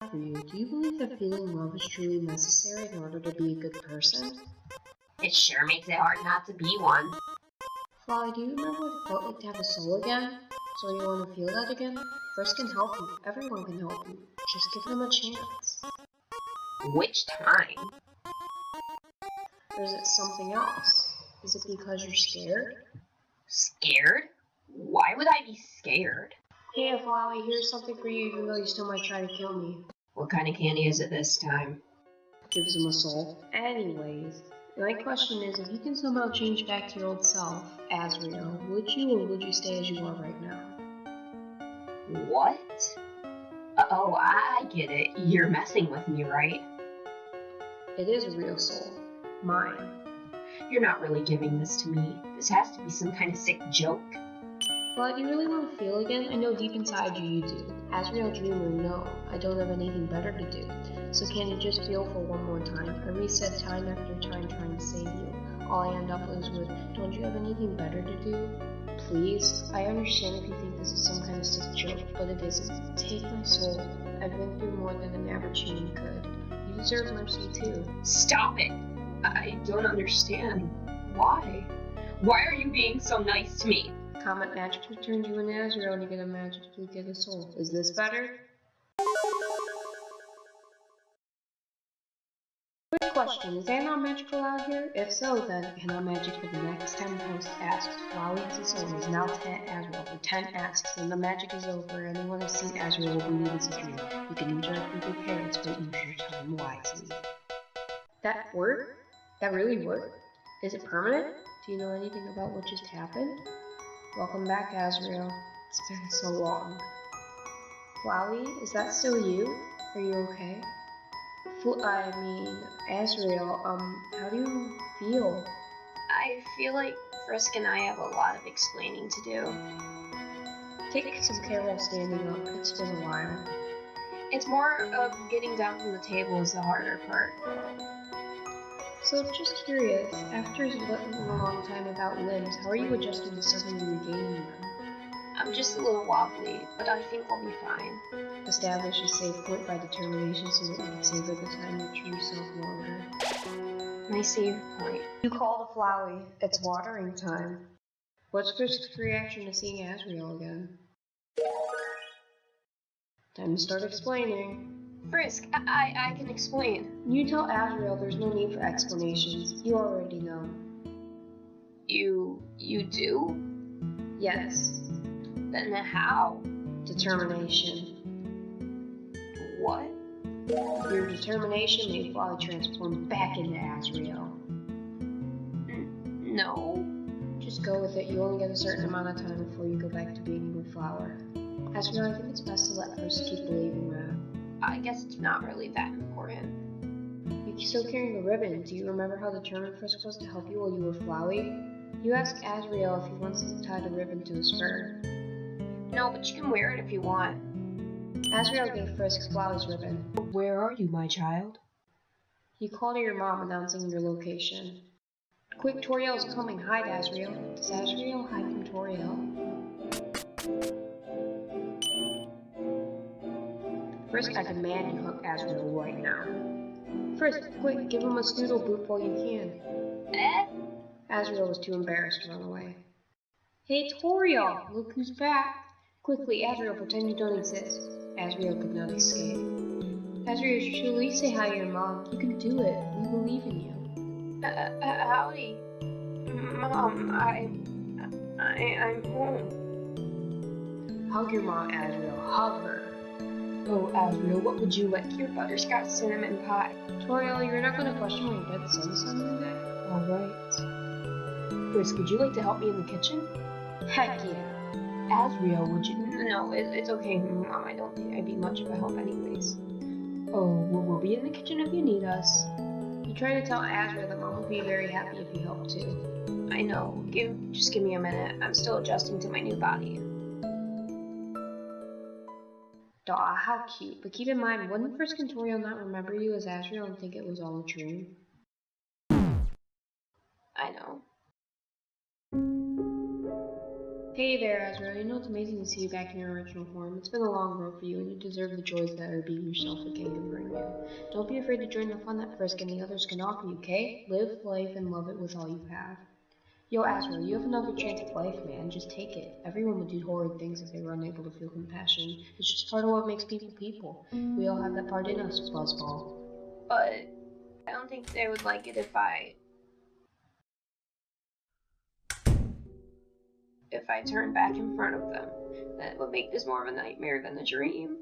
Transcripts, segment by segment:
For you, do you believe that feeling love is truly necessary in order to be a good person? It sure makes it hard not to be one. Fly, do you remember what it felt like to have a soul again? So you want to feel that again? Frisk can help you. Everyone can help you. Just give them a chance. Which time? Or is it something else? Is it because you're scared? Scared? Why would I be scared? Hey, Flowey, here's something for you even though you still might try to kill me. What kind of candy is it this time? Gives him a soul. Anyways, my question is, if you can somehow change back to your old self, Azrael, would you or would you stay as you are right now? What? Oh, I get it. You're messing with me, right? It is a real soul. Mine. You're not really giving this to me. This has to be some kind of sick joke. Well, you really want to feel again? I know deep inside you do. Azrael Dreamer, no. I don't have anything better to do. So can you just feel for one more time? I reset time after time trying to save you. All I end up is with, don't you have anything better to do? Please? I understand if you think this is some kind of sick joke, but it isn't. Take my soul. I've been through more than an average human could. You deserve mercy too. Stop it! I don't understand. Why? Why are you being so nice to me? Comet magically turns you into Azrael and you get a magically get a soul. Is this better? Quick question, is Anna magical out here? If so, then Anna magic for the next 10 posts asks, Flowey has a soul is now 10 Azrael. For 10 asks, and the magic is over. Anyone who's seen Azrael will believe it's a dream. You can interact with your parents, but use your time wisely. That worked? That really worked? Is it permanent? Do you know anything about what just happened? Welcome back, Azrael. It's been so long. Flowey, is that still you? Are you okay? Azrael, how do you feel? I feel like Frisk and I have a lot of explaining to do. Take some care while standing up. It's been a while. It's more of getting down from the table is the harder part. So, just curious, after living a long time without limbs, how are you adjusting to suddenly regaining them? I'm just a little wobbly, but I think I'll be fine. Establish a safe point by determination so that you can savor the time with true self longer. My save point. You call the Flowey. It's watering time. What's Frisk's reaction to seeing Azrael again? Time to start explaining. Frisk, I can explain. You tell Azrael there's no need for explanations. You already know. You do? Yes. Then how? Determination. What? Your determination made Flowey transform back into Azrael. No. Just go with it. You only get a certain amount of time before you go back to being a flower. Azrael, I think it's best to let Frisk keep believing that. I guess it's not really that important. You're still carrying the ribbon. Do you remember how determined Frisk was to help you while you were Flowey? You ask Azrael if he wants to tie the ribbon to his fur. No, but you can wear it if you want. Azrael gave Frisk Flowey's ribbon. Where are you, my child? You called to your mom announcing your location. Quick, Toriel is coming. Hide, Azrael. Does Azrael hide from Toriel? Frisk, I demand you hook Azrael right now. Frisk, quick, give him a snoodle boot while you can. Azrael was too embarrassed to run away. Hey, Toriel, look who's back. Quickly, Azrael, pretend you don't exist. Azrael could not escape. Azrael, you should at least say hi to your mom. You can do it. We believe in you. Howdy. Mom, I'm home. Hug your mom, Azrael. Hug her. Oh, Azrael, what would you like? Your butterscotch cinnamon pie. Toriel, you're not going to question my red sun today? Alright. Frisk, would you like to help me in the kitchen? Heck yeah. Azrael, would you? No, it's okay, Mom. I don't think I'd be much of a help anyways. Oh, well, we'll be in the kitchen if you need us. You're trying to tell Azrael that Mom would be very happy if you helped too. I know. Just give me a minute. I'm still adjusting to my new body. Aw, how cute. But keep in mind, wouldn't Frisk and Toriel not remember you as Azrael and think it was all a dream? I know. Hey there, Azrael. You know it's amazing to see you back in your original form. It's been a long road for you, and you deserve the joys that are being yourself again can bring you. Don't be afraid to join the fun that Frisk and the others can offer you, okay? Live life and love it with all you have. Yo, Azrael, you have another chance at life, man. Just take it. Everyone would do horrid things if they were unable to feel compassion. It's just part of what makes people people. We all have that part in us, Buzzball. But I don't think they would like it if I turn back in front of them. That would make this more of a nightmare than a dream.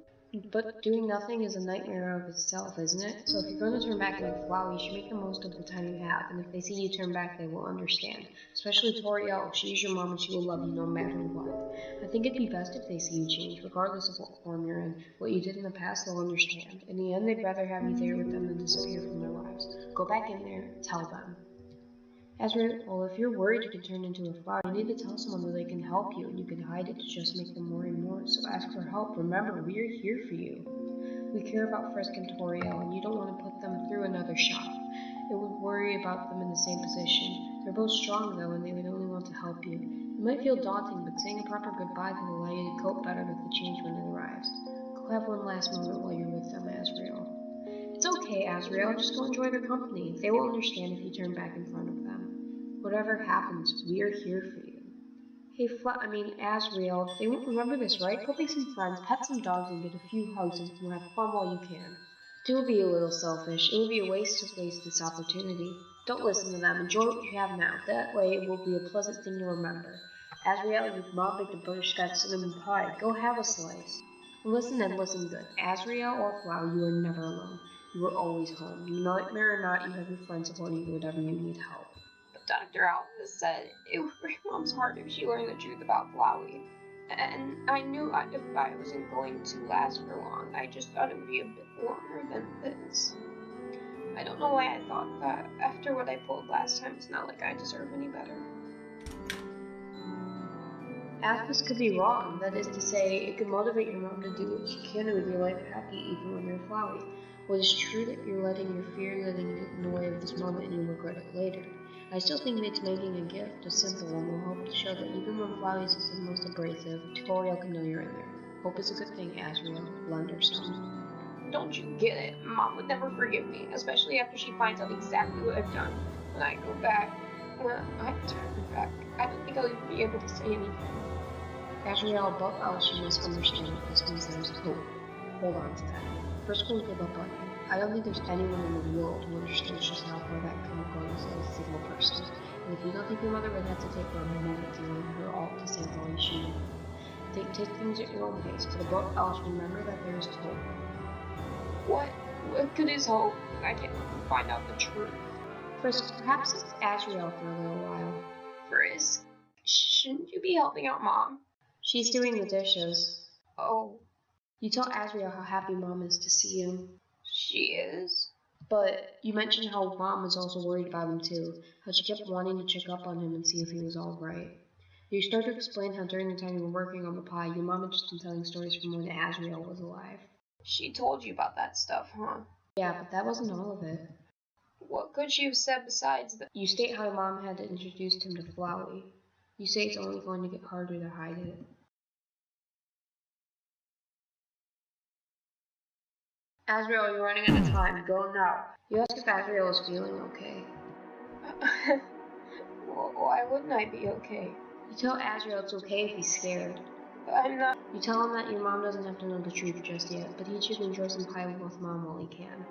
But doing nothing is a nightmare of itself, isn't it? So if you're going to turn back into Flower, you should make the most of the time you have, and if they see you turn back, they will understand. Especially Toriel, she's your mom and she will love you no matter what. I think it'd be best if they see you change, regardless of what form you're in. What you did in the past, they'll understand. In the end, they'd rather have you there with them than disappear from their lives. Go back in there, tell them. Azrael, well, if you're worried you can turn into a flower, you need to tell someone that they can help you, and you can hide it to just make them worry more. So ask for help. Remember, we're here for you. We care about Frisk and Toriel, and you don't want to put them through another shock. It would worry about them in the same position. They're both strong, though, and they would only want to help you. It might feel daunting, but saying a proper goodbye can allow you to cope better with the change when it arrives. Go have one last moment while you're with them, Azrael. It's okay, Azrael. Just go enjoy their company. They will understand if you turn back in front of them. Whatever happens, we're here for you. Hey, Azrael, they won't remember this, right? Go make some friends, pet some dogs, and get a few hugs, and have fun while you can. Do be a little selfish. It would be a waste to waste this opportunity. Don't listen to them. Enjoy what you have now. That way, it will be a pleasant thing to remember. Azrael, your mom baked a butterscotch cinnamon pie. Go have a slice. Listen and listen good. Azrael or Flower, you are never alone. You are always home. Nightmare or not, you have your friends supporting you whenever you need help. Dr. Alpha said it would break Mom's heart if she learned the truth about Flowey. And I knew if I wasn't going to last for long, I just thought it would be a bit longer than this. I don't know why I thought that. After what I pulled last time, it's not like I deserve any better. Athos could be wrong. That is to say, it could motivate your mom to do what she can to make your life happy even when you're Flowey. What is true that you're letting your fear getting in the way of this moment and you'll regret it later. I still think it's making a gift a simple one will help to show that even when Flowey's is the most abrasive, Toriel can know you're in there. Hope is a good thing, Azrael. Lend her some. Don't you get it? Mom would never forgive me, especially after she finds out exactly what I've done. When I go back, I turn back, I don't think I'll even be able to say anything. Azrael, above else, you must understand that this means there's hope. Hold on to that. First, we'll give up on you. I don't think there's anyone in the world who understands just how far that can go as a single person. And if you don't think your mother would have to take her a moment to learn her all to save all she knew. Take things at your own pace, but above else, remember that there is hope. What good is hope? I can't find out the truth. First, perhaps it's Azrael for a little while. Frisk, shouldn't you be helping out Mom? She's doing the dishes. Oh. You tell Azrael how happy Mom is to see you. She is. But you mentioned how Mom was also worried about him too, how she kept wanting to check up on him and see if he was all right. You start to explain how during the time you were working on the pie, your mom had just been telling stories from when Azrael was alive. She told you about that stuff, huh? Yeah, but that wasn't all of it. What could she have said besides that? You state how your mom had introduced him to Flowey. You say it's only going to get harder to hide it. Azrael, you're running out of time. Go now. You ask if Azrael is feeling okay. Why wouldn't I be okay? You tell Azrael it's okay if he's scared. I'm not. You tell him that your mom doesn't have to know the truth just yet, but he should enjoy some pie with Mom while he can.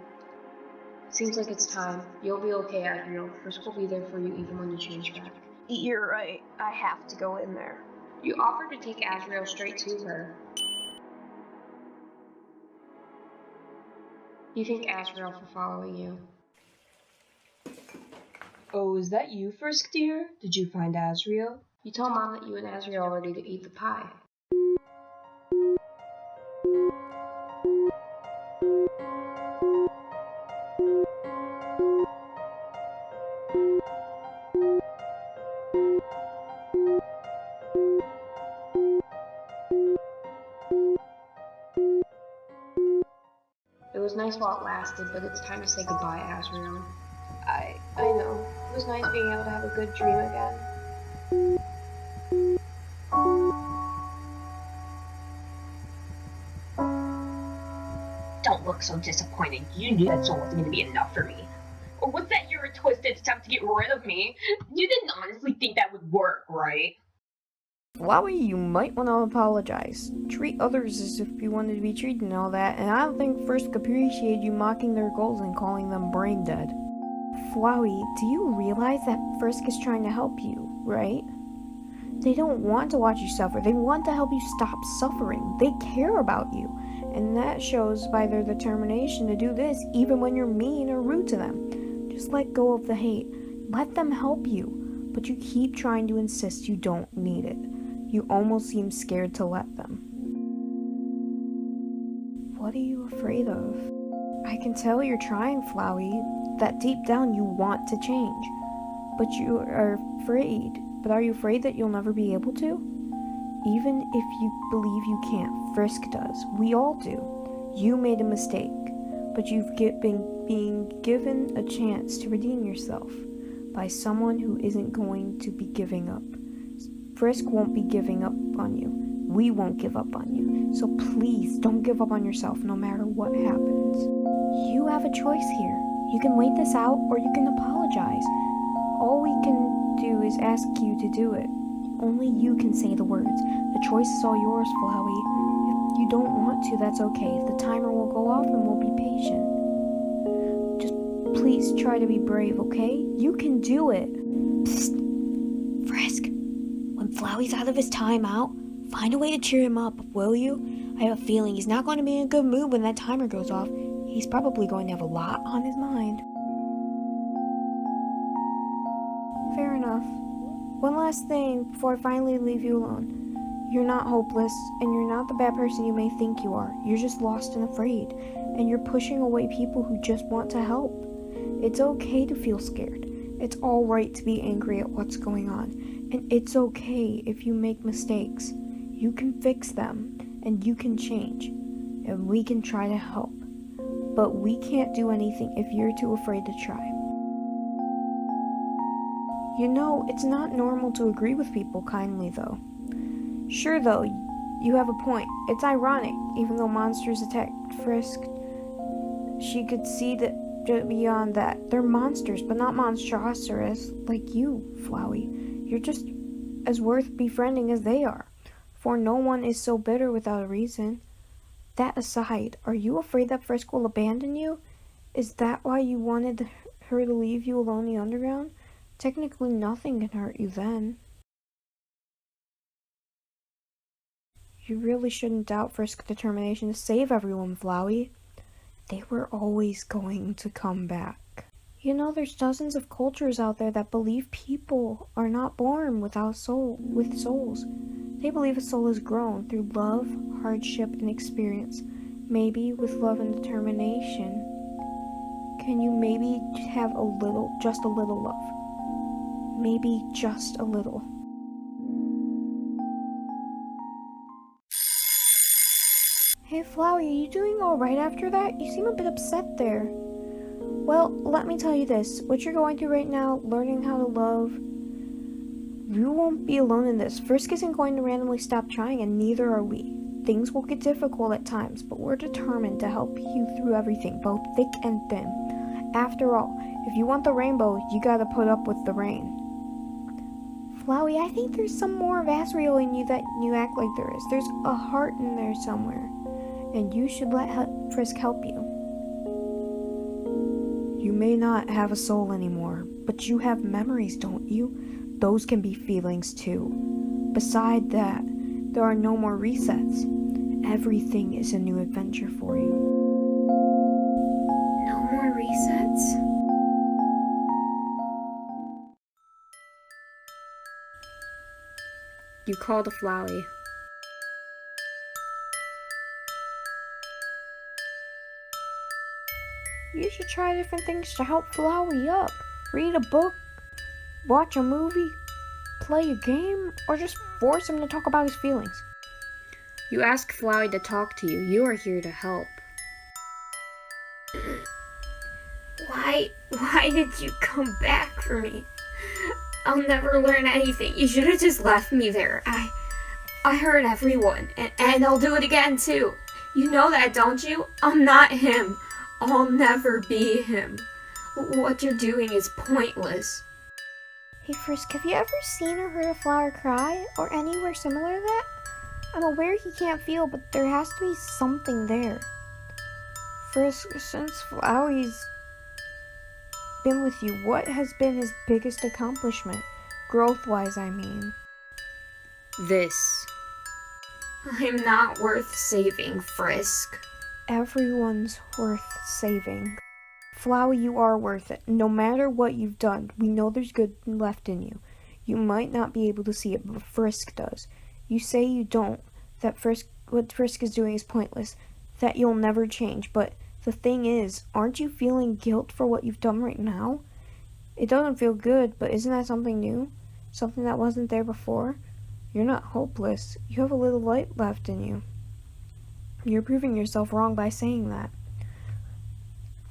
Seems like it's time. You'll be okay, Azrael. Frisk will be there for you even when you change back. You're right. I have to go in there. You offer to take Azrael straight to her. You thank Azrael for following you. Oh, is that you, Frisk dear? Did you find Azrael? You tell Mom that you and Azrael are ready to eat the pie. It was nice while it lasted, but it's time to say goodbye, Azrael. I know. It was nice being able to have a good dream again. look so disappointed. You knew that soul wasn't going to be enough for me. Or was that your twisted attempt to get rid of me? You didn't honestly think that would work, right? Flowey, you might want to apologize. Treat others as if you wanted to be treated and all that, and I don't think Frisk appreciated you mocking their goals and calling them brain dead. Flowey, do you realize that Frisk is trying to help you, right? They don't want to watch you suffer. They want to help you stop suffering. They care about you. And that shows by their determination to do this even when you're mean or rude to them. Just let go of the hate. Let them help you. But you keep trying to insist you don't need it. You almost seem scared to let them. What are you afraid of? I can tell you're trying, Flowey, that deep down you want to change. But you are afraid. But are you afraid that you'll never be able to? Even if you believe you can't, Frisk does. We all do. You made a mistake, but you've been being given a chance to redeem yourself by someone who isn't going to be giving up. Frisk won't be giving up on you. We won't give up on you. So please don't give up on yourself no matter what happens. You have a choice here. You can wait this out or you can apologize. All we can do is ask you to do it. Only you can say the words. The choice is all yours, Flowey. If you don't want to, that's okay. The timer will go off and we'll be patient. Just please try to be brave, okay? You can do it. Psst. Frisk, when Flowey's out of his timeout, find a way to cheer him up, will you? I have a feeling he's not going to be in a good mood when that timer goes off. He's probably going to have a lot on his mind. Fair enough. One last thing before I finally leave you alone. You're not hopeless, and you're not the bad person you may think you are. You're just lost and afraid, and you're pushing away people who just want to help. It's okay to feel scared. It's alright to be angry at what's going on, and it's okay if you make mistakes. You can fix them, and you can change, and we can try to help. But we can't do anything if you're too afraid to try. You know, it's not normal to agree with people kindly, though. Sure, though, you have a point. It's ironic, even though monsters attacked Frisk, she could see that beyond that. They're monsters, but not monstrous like you, Flowey. You're just as worth befriending as they are, for no one is so bitter without a reason. That aside, are you afraid that Frisk will abandon you? Is that why you wanted her to leave you alone in the underground? Technically, nothing can hurt you then. You really shouldn't doubt Frisk's determination to save everyone, Flowey. They were always going to come back. You know, there's dozens of cultures out there that believe people are not born with souls. They believe a soul is grown through love, hardship, and experience. Maybe with love and determination. Can you maybe have just a little love? Maybe just a little. Hey Flowey, are you doing alright after that? You seem a bit upset there. Well, let me tell you this. What you're going through right now, learning how to love, you won't be alone in this. Frisk isn't going to randomly stop trying, and neither are we. Things will get difficult at times, but we're determined to help you through everything, both thick and thin. After all, if you want the rainbow, you gotta put up with the rain. Flowey, I think there's some more of Asriel in you that you act like there is. There's a heart in there somewhere, and you should let Frisk help you. You may not have a soul anymore, but you have memories, don't you? Those can be feelings too. Beside that, there are no more resets. Everything is a new adventure for you. No more resets? You called a Flowey. You should try different things to help Flowey up. Read a book, watch a movie, play a game, or just force him to talk about his feelings. You ask Flowey to talk to you. You are here to help. Why did you come back for me? I'll never learn anything. You should have just left me there. I hurt everyone, and I'll do it again too. You know that, don't you? I'm not him. I'll never be him. What you're doing is pointless. Hey Frisk, have you ever seen or heard a flower cry, or anywhere similar to that? I'm aware he can't feel, but there has to be something there. Frisk, since Flowey's been with you, what has been his biggest accomplishment? Growth-wise, I mean. This. I'm not worth saving, Frisk. Everyone's worth saving. Flowey, you are worth it. No matter what you've done, we know there's good left in you. You might not be able to see it, but Frisk does. You say you don't, that what Frisk is doing is pointless, that you'll never change, but the thing is, aren't you feeling guilt for what you've done right now? It doesn't feel good, but isn't that something new? Something that wasn't there before? You're not hopeless. You have a little light left in you. You're proving yourself wrong by saying that.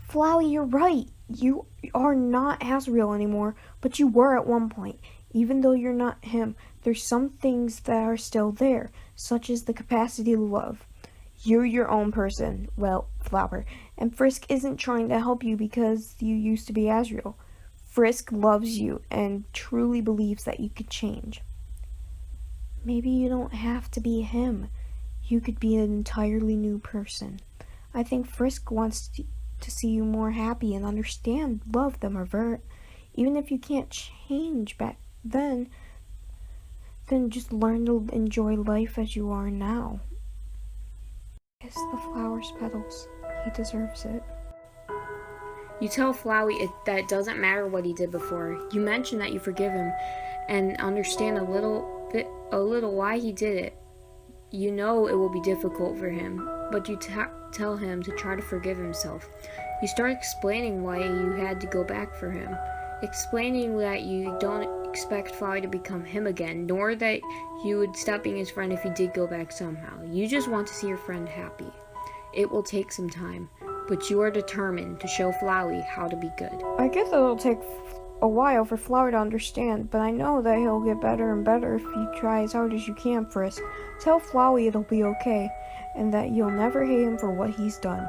Flowey, you're right. You are not Azrael anymore, but you were at one point. Even though you're not him, there's some things that are still there, such as the capacity to love. You're your own person, well, Flower, and Frisk isn't trying to help you because you used to be Azrael. Frisk loves you and truly believes that you could change. Maybe you don't have to be him. You could be an entirely new person. I think Frisk wants to see you more happy and understand, love them, revert. Even if you can't change back then just learn to enjoy life as you are now. Kiss the flower's petals. He deserves it. You tell Flowey that it doesn't matter what he did before. You mention that you forgive him and understand a little why he did it. You know it will be difficult for him, but you tell him to try to forgive himself. You start explaining why you had to go back for him, explaining that you don't expect Flowey to become him again, nor that you would stop being his friend if he did go back somehow. You just want to see your friend happy. It will take some time, but you are determined to show Flowey how to be good. I guess it'll take a while for Flower to understand, but I know that he'll get better and better if you try as hard as you can, Frisk. Tell Flowey it'll be okay, and that you'll never hate him for what he's done.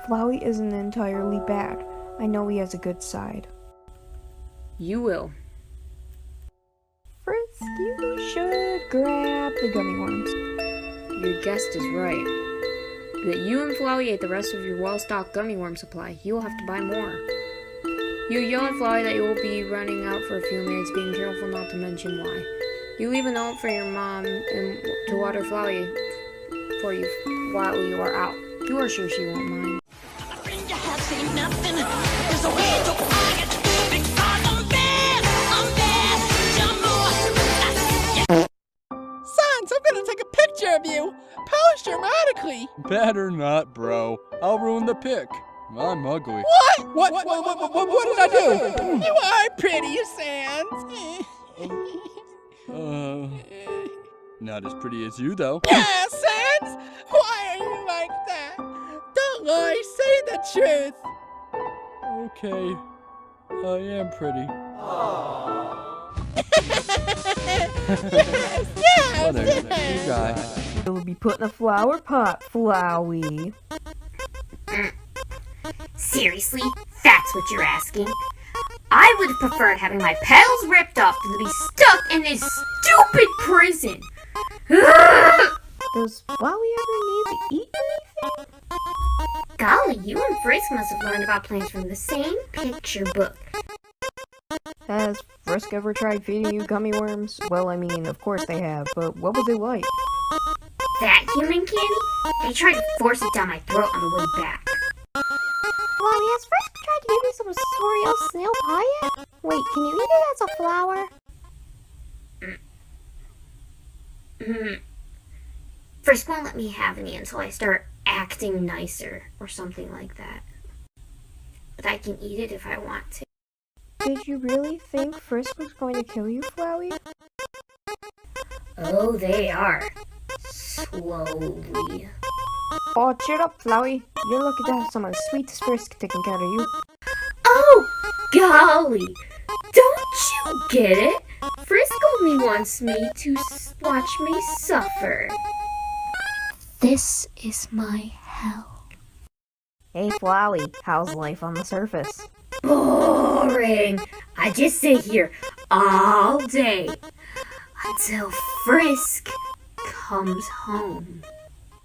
Flowey isn't entirely bad. I know he has a good side. You will. Frisk, you should grab the gummy worms. Your guest is right. That you and Flowey ate the rest of your well-stocked gummy worm supply. You will have to buy more. You yell at Flowey that you will be running out for a few minutes, being careful not to mention why. You leave a note for your mom and to water Flowey for you while you are out. You are sure she won't mind. Sans, I'm gonna take a picture of you! Post dramatically! Better not, bro. I'll ruin the pic. I'm ugly. What? What did I do? You are pretty, Sans. Not as pretty as you, though. Yeah, Sans! Why are you like that? Don't lie, say the truth! Okay, I am pretty. Yes! Whatever, you guys. You'll be put in a flower pot, Flowey. Seriously? That's what you're asking? I would have preferred having my petals ripped off than to be stuck in this stupid prison. Does Flowey ever need to eat anything? Golly, you and Frisk must have learned about plants from the same picture book. Has Frisk ever tried feeding you gummy worms? Well, I mean, of course they have, but what was it like? That human candy? They tried to force it down my throat on the way back. Flowey, has Frisk tried to give you some Soriel snail pie yet? Wait, can you eat it as a flower? Frisk won't let me have any until I start acting nicer or something like that. But I can eat it if I want to. Did you really think Frisk was going to kill you, Flowey? Oh, they are. Slowly. Oh, cheer up, Flowey. You're lucky to have someone as sweet as Frisk taking care of you. Oh, golly! Don't you get it? Frisk only wants me to watch me suffer. This is my hell. Hey, Flowey, how's life on the surface? Boring. I just sit here all day until Frisk comes home.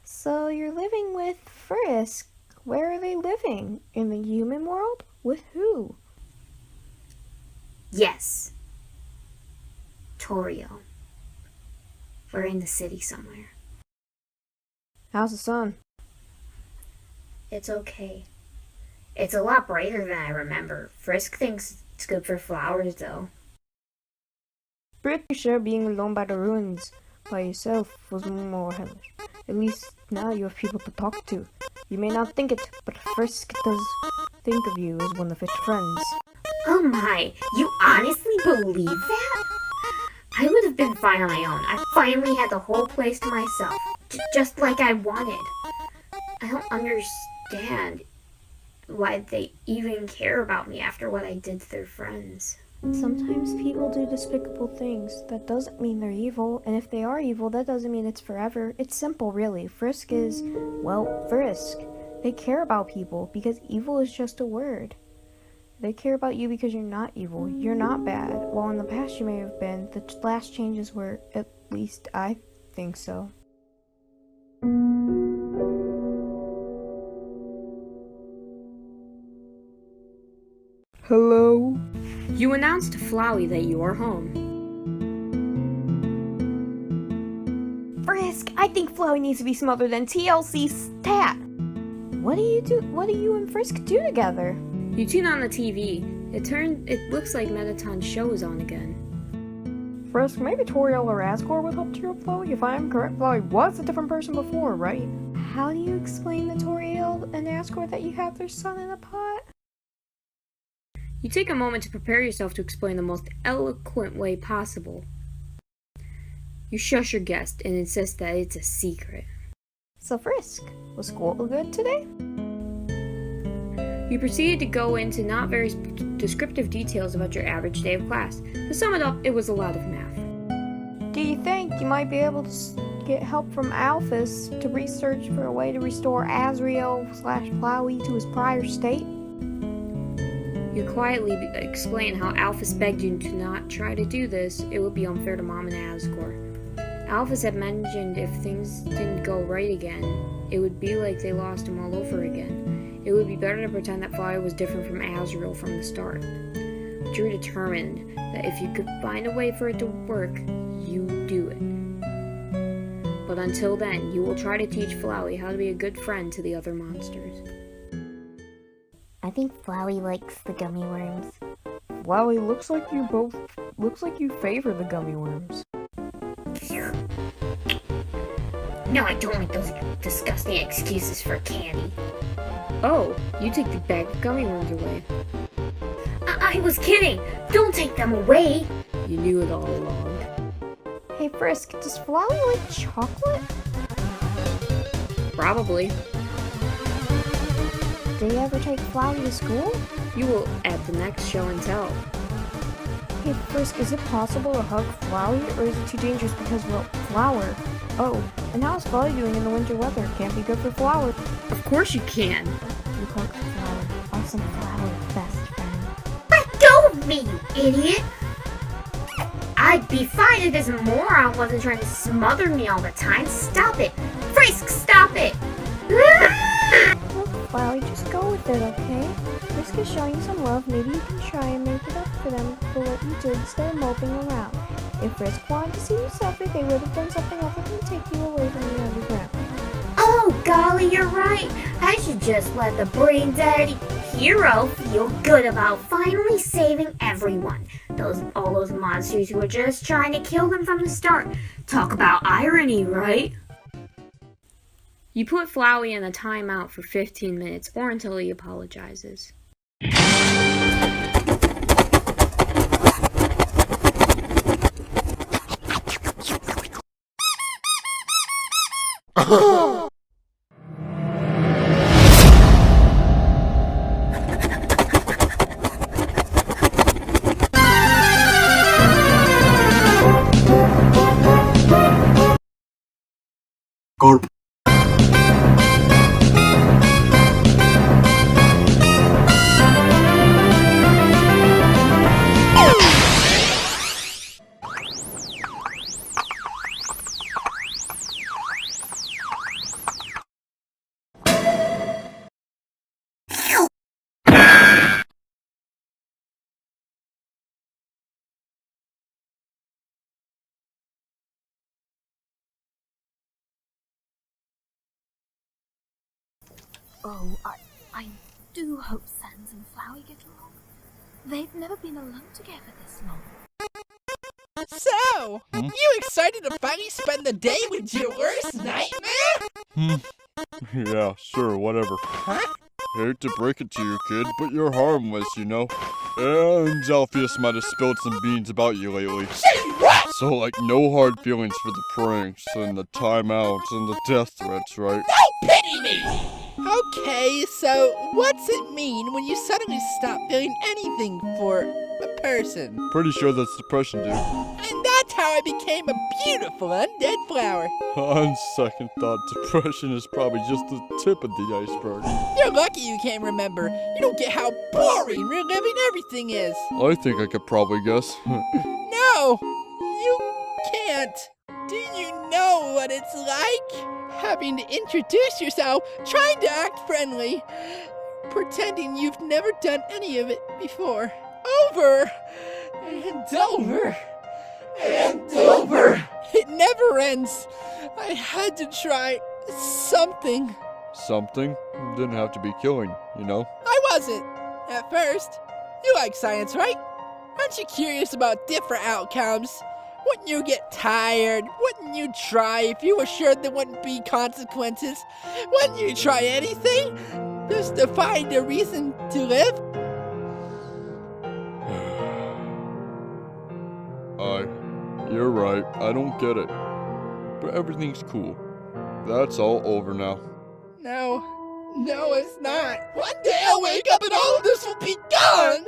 So you're living with Frisk. Where are they living? In the human world? With who? Yes. Torio. We're in the city somewhere. How's the sun? It's okay. It's a lot brighter than I remember. Frisk thinks it's good for flowers, though. Pretty sure being alone by the ruins by yourself was more hellish. At least now you have people to talk to. You may not think it, but Frisk does think of you as one of his friends. Oh my, you honestly believe that? I would have been fine on my own. I finally had the whole place to myself, just like I wanted. I don't understand why they even care about me after what I did to their friends. Sometimes people do despicable things. That doesn't mean they're evil, and if they are evil, that doesn't mean it's forever. It's simple, really. Frisk is, well, Frisk. They care about people because evil is just a word. They care about you because you're not evil. You're not bad. While in the past you may have been, the last changes were, at least I think so. Hello? You announced to Flowey that you are home. Frisk, I think Flowey needs to be smothered in TLC stat. What do you and Frisk do together? You tune on the TV. It looks like Metaton's show is on again. Frisk, maybe Toriel or Asgore would help cheer up Flowey. If I am correct, Flowey was a different person before, right? How do you explain to Toriel and Asgore that you have their son in a pot? You take a moment to prepare yourself to explain the most eloquent way possible. You shush your guest and insist that it's a secret. So Frisk, was school good today? You proceeded to go into not very descriptive details about your average day of class. To sum it up, it was a lot of math. Do you think you might be able to get help from Alphys to research for a way to restore Azrael/Flowey to his prior state? You quietly explain how Alphys begged you to not try to do this. It would be unfair to Mom and Asgore. Alphys had mentioned if things didn't go right again, it would be like they lost him all over again. It would be better to pretend that Flowey was different from Azrael from the start. But you were determined that if you could find a way for it to work, you would do it. But until then, you will try to teach Flowey how to be a good friend to the other monsters. I think Flowey likes the gummy worms. Flowey, looks like you favor the gummy worms. No, I don't like those disgusting excuses for candy. Oh, you take the bag of gummy worms away. I was kidding! Don't take them away! You knew it all along. Hey Frisk, does Flowey like chocolate? Probably. Did you ever take Flowey to school? You will at the next show and tell. Hey Frisk, is it possible to hug Flowey, or is it too dangerous because, well, flower? Oh, and how's Flowey doing in the winter weather? Can't be good for Flower. Of course you can. You hugged Flower. Awesome Flower, best friend. Let go of me, you idiot! I'd be fine if this moron wasn't trying to smother me all the time. Stop it! Frisk, stop it! Look, Flowey, just go with it, okay? Frisk is showing you some love. Maybe you can try and make it up for them for what you did instead of moping around. If Frisk wanted to see you suffer, they would have done something other than take you away from the underground. Oh, golly, you're right. I should just let the brain-dead hero feel good about finally saving everyone. All those monsters who were just trying to kill them from the start. Talk about irony, right? You put Flowey in a timeout for 15 minutes or until he apologizes. Corp. Oh, I do hope Sans and Flowey get along. They've never been alone together this long. So, you excited to finally spend the day with your worst nightmare? Yeah, sure, whatever. Huh? Hate to break it to you, kid, but you're harmless, you know? And Alpheus might have spilled some beans about you lately. So, like, no hard feelings for the pranks and the timeouts and the death threats, right? Don't pity me! Okay, so what's it mean when you suddenly stop feeling anything for a person? Pretty sure that's depression, dude. And that's how I became a beautiful undead flower. On second thought, depression is probably just the tip of the iceberg. You're lucky you can't remember. You don't get how boring reliving everything is. I think I could probably guess. No, you can't. Do you know what it's like? Having to introduce yourself, trying to act friendly, pretending you've never done any of it before. Over and over and over. It never ends. I had to try something. Something? Didn't have to be killing, you know? I wasn't, at first. You like science, right? Aren't you curious about different outcomes? Wouldn't you get tired? Wouldn't you try if you were sure there wouldn't be consequences? Wouldn't you try anything just to find a reason to live? You're right, I don't get it. But everything's cool. That's all over now. No, it's not. One day I'll wake up and all of this will be gone.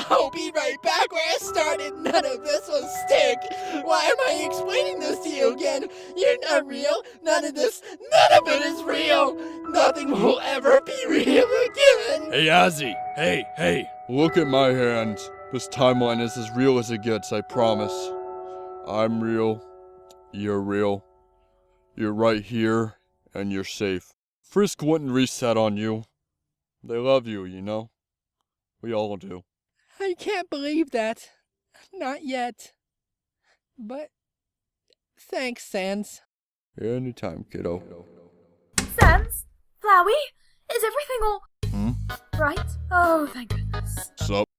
I'll be right back where I started. None of this will stick. Why am I explaining this to you again? You're not real. None of it is real. Nothing will ever be real again. Hey, Azzy! Hey! Look at my hands. This timeline is as real as it gets, I promise. I'm real. You're real. You're right here, and you're safe. Frisk wouldn't reset on you. They love you, you know? We all do. I can't believe that. Not yet. But thanks, Sans. Anytime, kiddo. Sans? Flowey? Is everything all right? Oh, thank goodness. Sup?